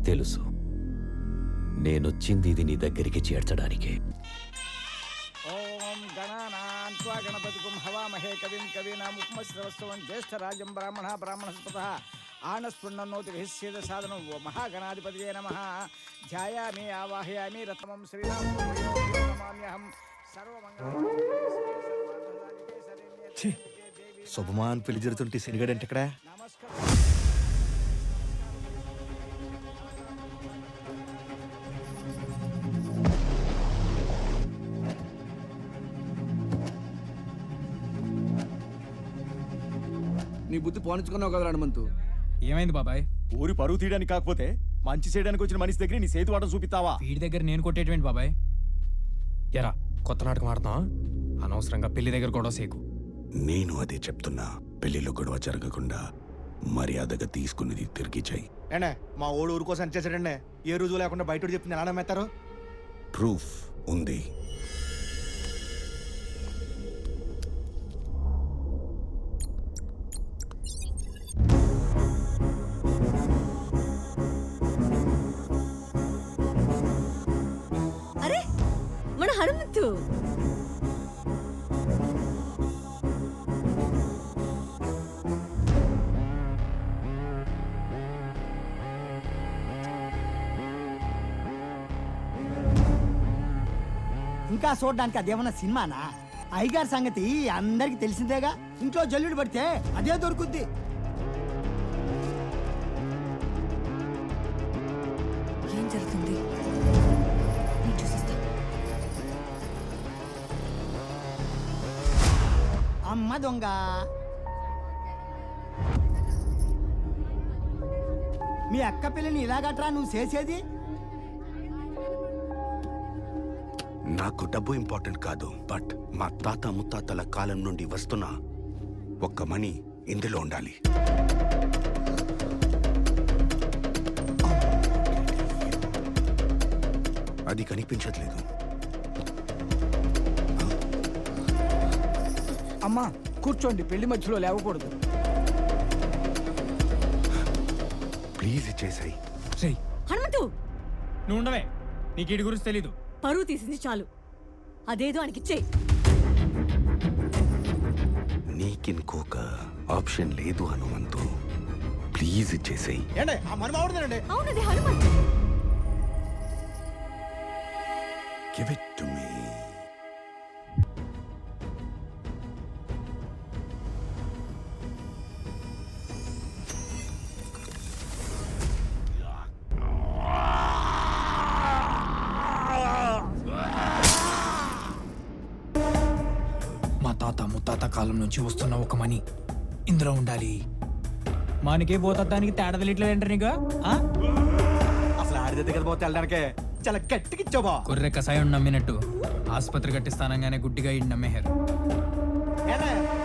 తెలుసు, నేనొచ్చింది ఇది నీ దగ్గరికి చేర్చడానికి. ఓం గణానాం త్వా గణపతిగుం హవామహే కవిం కవీనాముపమశ్రవస్తవం జ్యేష్ఠరాజం బ్రాహ్మణస్పతః ఆనస్పున్నోతిభిస్సేద సాధనం మహాగణాధిపతయే నమః. ధ్యాయామి ఆవాహయామి రత్నం శ్రీరామం నమామ్యహం శుభమాన్ పెళ్లి జరుగుతుంటే సిరిగడంటే ఇక్కడ నీ బుద్ధి పోనించుకున్నావు కదా హనుమంతు. ఏమైంది బాబాయ్? ఊరి పరువు తీయడానికి కాకపోతే మంచి చేయడానికి వచ్చిన మనిషి దగ్గర నీ సేతు వాటం చూపిస్తావా? వీడి దగ్గర నేను కొట్టేటువంటి బాబాయ్. ఎరా కొత్త నాటకం ఆడుతున్నా? అనవసరంగా పెళ్లి దగ్గర గొడవ సేకు. నేను అదే చెప్తున్నా, పెళ్లిలో గొడవ జరగకుండా మర్యాదగా తీసుకునేది తిరిగి చెయ్యి. ఏనే మా ఓడు ఊరు కోసం చేశాడండి, ఏ రోజు లేకుండా బయట చెప్తుంది ఎలా నమ్మేస్తారు? ప్రూఫ్ ఉంది. అరే మన హనుమంతు. ఇంకా చూడడానికి అదేమన్నా సినిమానా? అయ్యగారి సంగతి అందరికి తెలిసిందేగా. ఇంట్లో జల్లుడు పడితే అదే దొరుకుద్ది. ఏం జరుగుతుంది? నేను చూసిస్తా. అమ్మ దొంగ, మీ అక్క పిల్లని ఇలాగట్రా నువ్వు చేసేది? నాకు డబ్బు ఇంపార్టెంట్ కాదు, బట్ మా తాత ముత్తాతల కాలం నుండి వస్తున్న ఒక్క మణి ఇందులో ఉండాలి. అది కనిపించట్లేదు. అమ్మా కూర్చోండి, పెళ్లి మధ్యలో లేవకూడదు. ప్లీజ్ ఇచ్చేసాయి. హనుమంతు నువ్వు ఉండవే, నీకు వీడి గురించి తెలీదు. పరువు తీసింది చాలు, అదేదో ఆయనకిచ్చేయి. నీకింకొక ఆప్షన్ లేదు హనుమంతు, ప్లీజ్ ఇచ్చేసాయి. ఏంటే ఆ మనమావుడుదేనండి. అవునది Hanumanthu. Give it to me. మా తాత ముత్తాత కాలం నుంచి వస్తున్న ఒక మణి ఇందులో ఉండాలి. మనకే పోతానికి తేడా తెలియట్లేదంటే నీకు? అసలు ఆడి దగ్గర పోతే వెళ్ళడానికే చాలా గట్టికిచ్చావా? కొర్రె కషాయం నమ్మినట్టు ఆసుపత్రి కట్టిస్తానంగానే గుడ్డిగా ఈ నమ్మేశారు.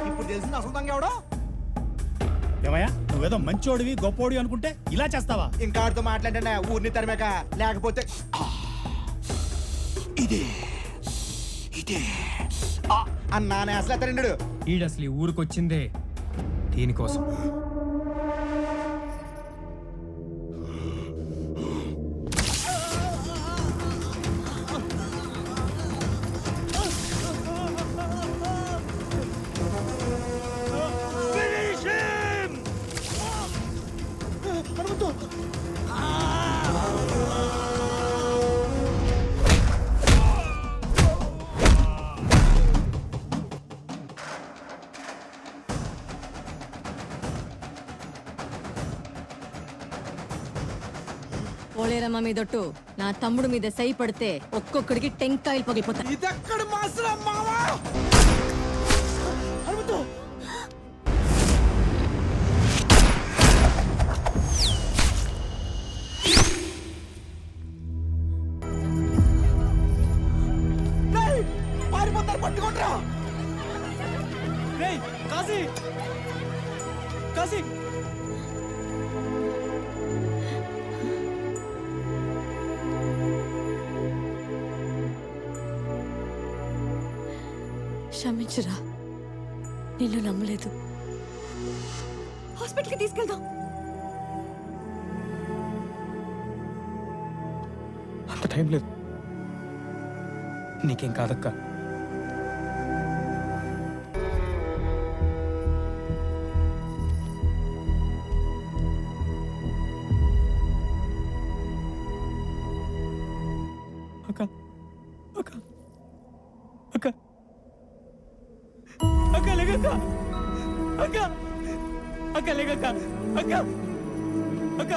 ఇప్పుడు తెలిసింది అసలు ఎవడో. ఏమయ్యా, నువ్వేదో మంచోడివి గొప్పోడివి అనుకుంటే ఇలా చేస్తావా? ఇంకా ఆడితో మాట్లాడండి ఊరిని తరిమాక, లేకపోతే ఇదే ఇదే అన్నానే అసలు అతడు. ఈడసలు ఈ ఊరికొచ్చిందే దీనికోసం. పోలేరమ్మ మీదొట్టు నా తమ్ముడు మీద సై పడితే ఒక్కొక్కడికి టెంకాయలు పగిలిపోతాయి. ఇదెక్కడ మాసరా మావా? హనుమంతు పారిపోతారు, పట్టుకుంటారా? కాశీ కాశీ క్షమించురా, నిన్ను నమ్మలేదు. హాస్పిటల్కి తీసుకెళ్దాం. భయం లేదు. నీకేం కాదక్క. అక్క అక్క అక్క అక్క లేగక్క అక్క అక్క లేగక్క అక్క అక్క.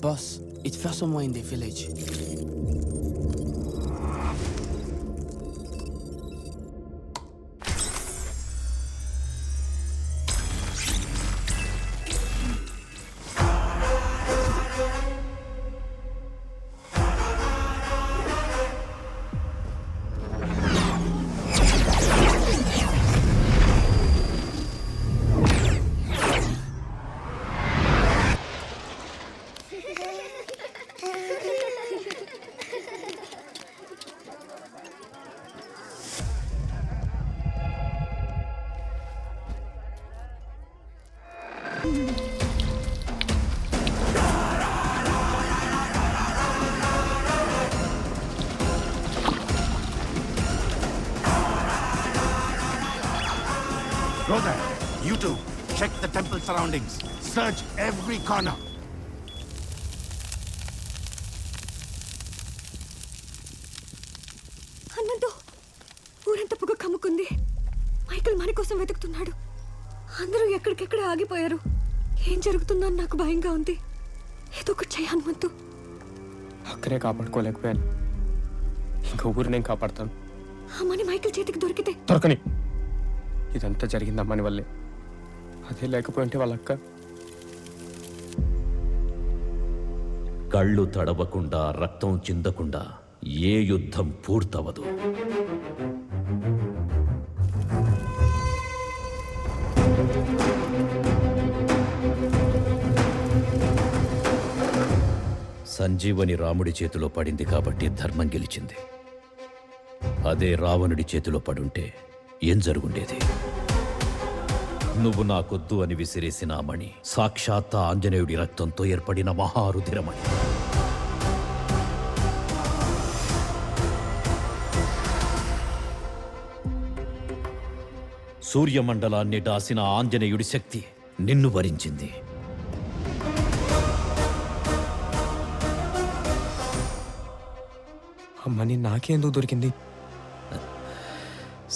Boss, it fell somewhere in the village. Rhoda, you two, check the temple surroundings. Search every corner. Hanumanthu, ఊరంతా పొగ కమ్ముకుంది. మైకేల్ మన కోసం వెతుకుతున్నాడు. అందరూ ఎక్కడికెక్కడ ఆగిపోయారు. ఏం జరుగుతుందో అని నాకు భయంగా ఉంది. ఏదో ఒకటి చెయ్యి హనుమంతు. అక్కనే కాపాడుకోలేకపోయాను, ఇంకా ఊరు నేను కాపాడతాను. ఆ మనీ మైకేల్ చేతికి దొరికితే దొరకని. ఇదంతా జరిగింది అమ్మని వల్లే. అదే లేకపోయింటే వాళ్ళక్క. కళ్ళు తడవకుండా రక్తం చిందకుండా ఏ యుద్ధం పూర్తవదు. సంజీవని రాముడి చేతిలో పడింది కాబట్టి ధర్మం గెలిచింది. అదే రావణుడి చేతిలో పడుంటే ఏం జరుగుండేది? నువ్వు నాకొద్దు అని విసిరేసిన ఆ మణి సాక్షాత్ ఆంజనేయుడి రక్తంతో ఏర్పడిన మహారుధిరమణి. సూర్యమండలాన్ని డాసిన ఆంజనేయుడి శక్తి నిన్ను వరించింది. అమ్మని నాకెందుకు దొరికింది?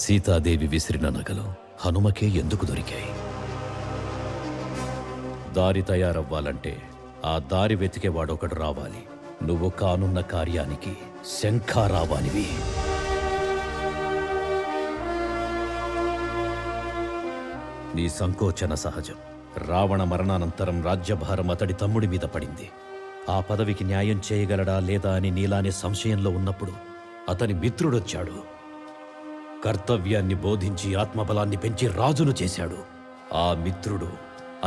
సీతాదేవి విసిరిన నగలు హనుమకే ఎందుకు దొరికాయి? దారి తయారవ్వాలంటే ఆ దారి వెతికేవాడొకడు రావాలి. నువ్వు కానున్న కార్యానికి శంఖారావానివి. నీ సంకోచన సహజం. రావణ మరణానంతరం రాజ్యభారం అతడి తమ్ముడి మీద పడింది. ఆ పదవికి న్యాయం చేయగలడా లేదా అని నీలానే సంశయంలో ఉన్నప్పుడు అతని మిత్రుడొచ్చాడు. కర్తవ్యాన్ని బోధించి ఆత్మబలాన్ని పెంచి రాజును చేశాడు. ఆ మిత్రుడు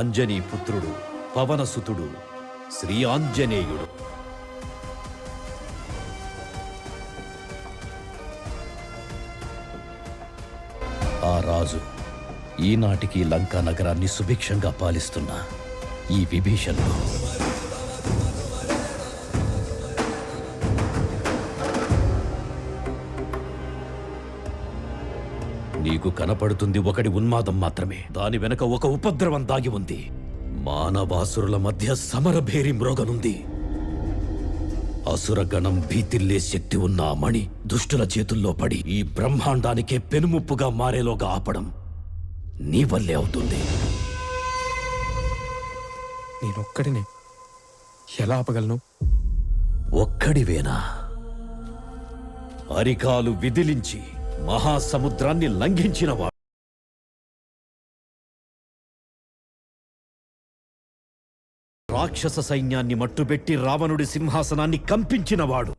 అంజనీ పుత్రుడు పవనసుతుడు శ్రీ ఆంజనేయుడు. ఆ రాజు ఈనాటికి లంకా నగరాన్ని సుభిక్షంగా పాలిస్తున్న ఈ విభీషణుడు. నీకు కనపడుతుంది ఒకటి ఉన్మాదం మాత్రమే. దాని వెనక ఒక ఉపద్రవం దాగి ఉంది. మానవాసురుల మధ్య సమరభేరి మ్రోగనుంది. అసురగణం భీతిల్లే శక్తి ఉన్న ఆ మణి దుష్టుల చేతుల్లో పడి ఈ బ్రహ్మాండానికే పెనుముప్పుగా మారేలోగా ఆపడం నీ వల్లే అవుతుంది. నేనొక్కడినే ఎలా ఆపగలను? ఒక్కడివేనా? అరికాలు విదిలించి మహాసముద్రాన్ని లంఘించినవాడు, రాక్షస సైన్యాన్ని మట్టుబెట్టి రావణుడి సింహాసనాన్ని కంపించినవాడు,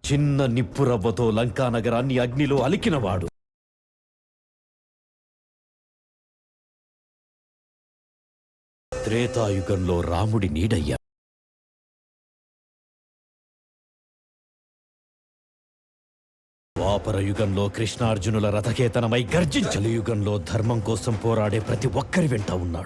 చిన్న నిప్పురవ్వతో లంకా నగరాన్ని అగ్నిలో అలికినవాడు, త్రేతాయుగంలో రాముడి నీడయ్యా. ద్వాపర యుగంలో కృష్ణార్జునుల రథకేతనమై గర్జించలి యుగంలో ధర్మం కోసం పోరాడే ప్రతి ఒక్కరి వెంట ఉన్నాడు.